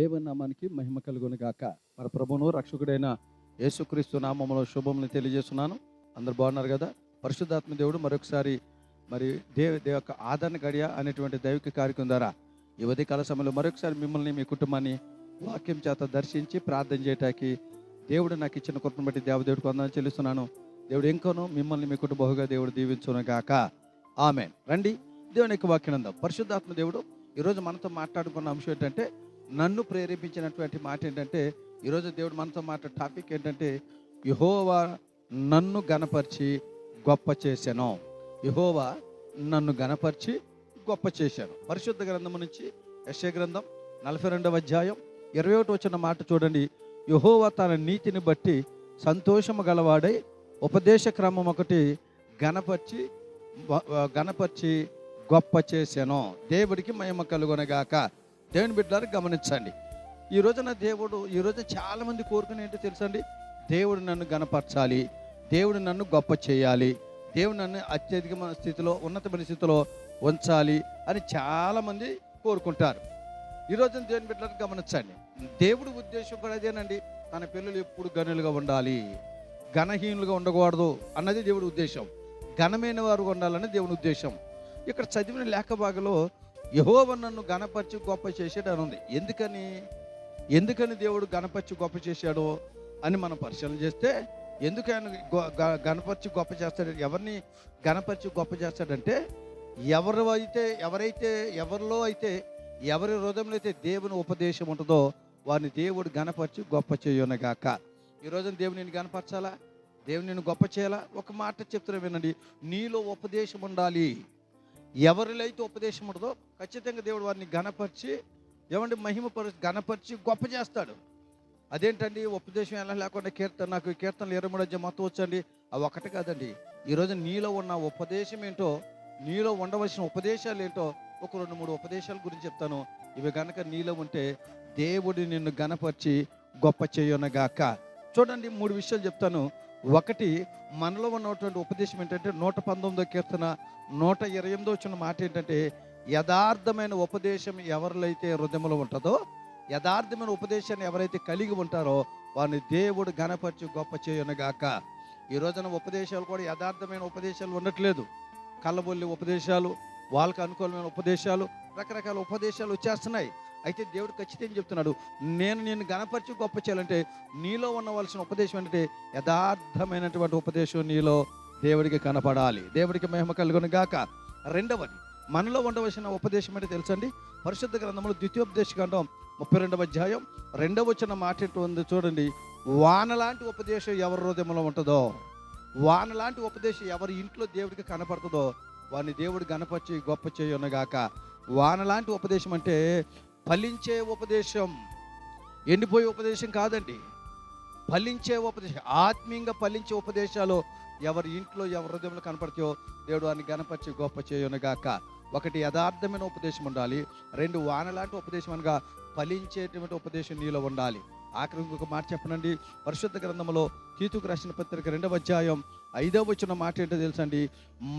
దేవుని నామానికి మహిమ కలుగును గాక. మన ప్రభువును రక్షకుడైన యేసుక్రీస్తు నామములో శుభములు తెలియజేస్తున్నాను. అందరు బాగున్నారు కదా? పరిశుద్ధాత్మ దేవుడు మరొకసారి మరి దేవ యొక్క ఆదరణ గడియ అనేటువంటి దైవిక కార్యక్రమం ద్వారా ఈ ఉదయకాల సమయంలో మరొకసారి మిమ్మల్ని మీ కుటుంబాన్ని వాక్యం చేత దర్శించి ప్రార్థన చేయటానికి దేవుడు నాకు ఇచ్చిన కృపను బట్టి దేవదేవుడికి వందనాలు చెల్లిస్తున్నాను. దేవుడు ఇంకోను మిమ్మల్ని మీ కుటుంబముగా దేవుడు దీవించును గాక. ఆమేన్. రండి దేవుని యొక్క వాక్యం అందాం. పరిశుద్ధాత్మ దేవుడు ఈరోజు మనతో మాట్లాడుకున్న అంశం ఏంటంటే, నన్ను ప్రేరేపించినటువంటి మాట ఏంటంటే, ఈరోజు దేవుడు మనతో మాట్లాడే టాపిక్ ఏంటంటే, యెహోవా నన్ను గణపరిచి గొప్ప చేశాను. యెహోవా నన్ను గణపరిచి గొప్ప చేశాను. పరిశుద్ధ గ్రంథం నుంచి యెషయా గ్రంథం 42వ అధ్యాయం 21 వచ్చిన మాట చూడండి. యెహోవా తన నీతిని బట్టి సంతోషము గలవాడై ఉపదేశ క్రమం ఒకటి గణపరిచి గొప్ప చేశాను. దేవుడికి మహిమ కలుగునగాక. దేవుని బిడ్డలారా గమనించండి. ఈరోజు చాలామంది కోరుకునే ఏంటో తెలుసండి, దేవుడు నన్ను గణపరచాలి, దేవుడు నన్ను గొప్ప చేయాలి, దేవుడు నన్ను అత్యధికమైన స్థితిలో ఉన్నతమైన స్థితిలో ఉంచాలి అని చాలామంది కోరుకుంటారు. ఈరోజు దేవుని బిడ్డలారా గమనించండి, దేవుడి ఉద్దేశం కూడా అదేనండి. తన పిల్లలు ఎప్పుడు గనులుగా ఉండాలి, ఘనహీనులుగా ఉండకూడదు అన్నది దేవుడి ఉద్దేశం. ఘనమైన వారు ఉండాలని దేవుని ఉద్దేశం. ఇక్కడ చదివిన లేఖ భాగంలో యెహోవా నన్ను గణపరిచి గొప్ప చేసాడు అని ఉంది. ఎందుకని దేవుడు గణపరిచి గొప్ప చేశాడో అని మనం పరిశీలన చేస్తే, ఎందుకు ఆయన గణపరిచి గొప్ప చేస్తాడు, ఎవరిని గణపరిచి గొప్ప చేస్తాడంటే, ఎవరిలో అయితే ఎవరి హృదయంలో అయితే దేవుని ఉపదేశం ఉంటుందో వారిని దేవుడు గణపరిచి గొప్ప చేయనగాక. ఈరోజు దేవుని నేను గణపరచాలా, దేవుని నేను గొప్ప చేయాలా? ఒక మాట చెప్తున్నా వినండి, నీలో ఉపదేశం ఉండాలి. ఎవరిలో అయితే ఉపదేశం ఉంటుందో ఖచ్చితంగా దేవుడు వారిని గణపరిచి గణపరిచి గొప్ప చేస్తాడు. అదేంటండి ఉపదేశం ఎలా లేకుండా నాకు కీర్తనలు 23 అధ్యాయం మొత్తం వచ్చండి. అవి ఒకటి కాదండి. ఈరోజు నీలో ఉన్న ఉపదేశం ఏంటో, నీలో ఉండవలసిన ఉపదేశాలు ఏంటో ఒక 2-3 ఉపదేశాల గురించి చెప్తాను. ఇవి కనుక నీలో ఉంటే దేవుడు నిన్ను గణపరిచి గొప్ప చేయనగాక. చూడండి, 3 విషయాలు చెప్తాను. ఒకటి, మనలో ఉన్నటువంటి ఉపదేశం ఏంటంటే 119వ కీర్తన 128వ వచ్చిన మాట ఏంటంటే, యథార్థమైన ఉపదేశం ఎవరిలో అయితే హృదయంలో ఉంటుందో, యథార్థమైన ఉపదేశాన్ని ఎవరైతే కలిగి ఉంటారో వారిని దేవుడు గణపరిచి గొప్ప చేయనగాక. ఈ రోజున ఉపదేశాలు కూడా యథార్థమైన ఉపదేశాలు ఉండట్లేదు. కళ్ళబొల్లి ఉపదేశాలు, వాళ్ళకి అనుకూలమైన ఉపదేశాలు, రకరకాల ఉపదేశాలు వచ్చేస్తున్నాయి. అయితే దేవుడు ఖచ్చితంగా చెప్తున్నాడు, నేను గణపరిచి గొప్ప చేయాలంటే నీలో ఉండవలసిన ఉపదేశం అంటే యథార్థమైనటువంటి ఉపదేశం నీలో దేవుడికి కనపడాలి. దేవుడికి మహిమ కలుగును గాక. రెండవది, మనలో ఉండవలసిన ఉపదేశం అంటే తెలుసండి, పరిశుద్ధ గ్రంథంలో ద్వితీయోపదేశకాండం 32వ అధ్యాయం 2వ వచ్చిన మాట ఉంది చూడండి. వానలాంటి ఉపదేశం ఎవరి హృదయంలో ఉంటుందో, వానలాంటి ఉపదేశం ఎవరి ఇంట్లో దేవుడికి కనపడుతుందో వారిని దేవుడు గణపరిచి గొప్ప చేయనగాక. వానలాంటి ఉపదేశం అంటే ఫలించే ఉపదేశం, ఎండిపోయే ఉపదేశం కాదండి. ఫలించే ఉపదేశం, ఆత్మీయంగా ఫలించే ఉపదేశాలు ఎవరి ఇంట్లో ఎవరి హృదయంలో కనపడతాయో దేవుడు వారిని గణపరిచి గొప్ప చేయనగాక. ఒకటి, యథార్థమైన ఉపదేశం ఉండాలి. 2, వానలాంటి ఉపదేశం అనగా ఫలించేటువంటి ఉపదేశం నీలో ఉండాలి. ఆఖరి ఇంకొక మాట చెప్పనండి, పరిశుద్ధ గ్రంథంలో తీతుకు రాసిన పత్రిక 2వ అధ్యాయం 5వ వచ్చిన మాట ఏంటో తెలుసండి,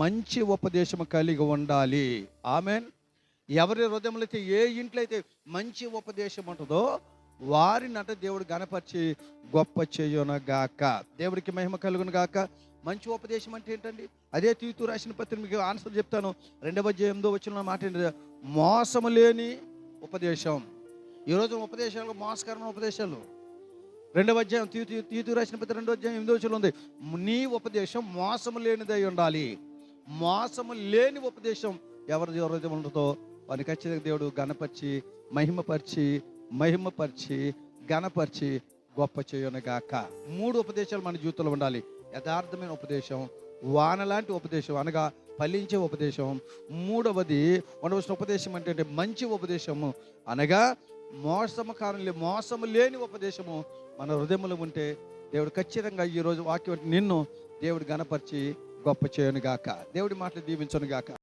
మంచి ఉపదేశం కలిగి ఉండాలి. ఆమెన్. ఎవరి హృదయంలో అయితే, ఏ ఇంట్లో అయితే మంచి ఉపదేశం ఉంటుందో వారిని దేవుడు గణపరిచి గొప్ప చేయనగాక. దేవుడికి మహిమ కలుగును గాక. మంచి ఉపదేశం అంటే ఏంటండి? అదే తీతు రాసిన పత్రిక మీకు ఆన్సర్ చెప్తాను. 2వ అధ్యాయం 8వ వచ్చిన మాట ఏంటంటే, మోసము లేని ఉపదేశం. ఈరోజు ఉపదేశాలు మోసకరమైన ఉపదేశాలు. 2వ అధ్యాయం తీతు రాసిన పత్రిక 2వ అధ్యాయం 8వ వచనంలో ఉంది, నీ ఉపదేశం మోసము లేనిదై ఉండాలి. మోసము లేని ఉపదేశం ఎవరి హృదయం ఉంటుందో వారిని ఖచ్చితంగా దేవుడు గణపరిచి మహిమపరిచి గణపరిచి గొప్ప చేయనగాక. 3 ఉపదేశాలు మన జీవితంలో ఉండాలి. యథార్థమైన ఉపదేశం, వానలాంటి ఉపదేశం అనగా ఫలించే ఉపదేశం. 3వది ఉండవలసిన ఉపదేశం అంటే మంచి ఉపదేశము అనగా మోసము లేని ఉపదేశము మన హృదయంలో ఉంటే దేవుడు ఖచ్చితంగా ఈరోజు వాక్యం నిన్ను దేవుడు గణపరిచి గొప్ప చేయనుగాక. దేవుడి మాటలు దీవించనుగాక.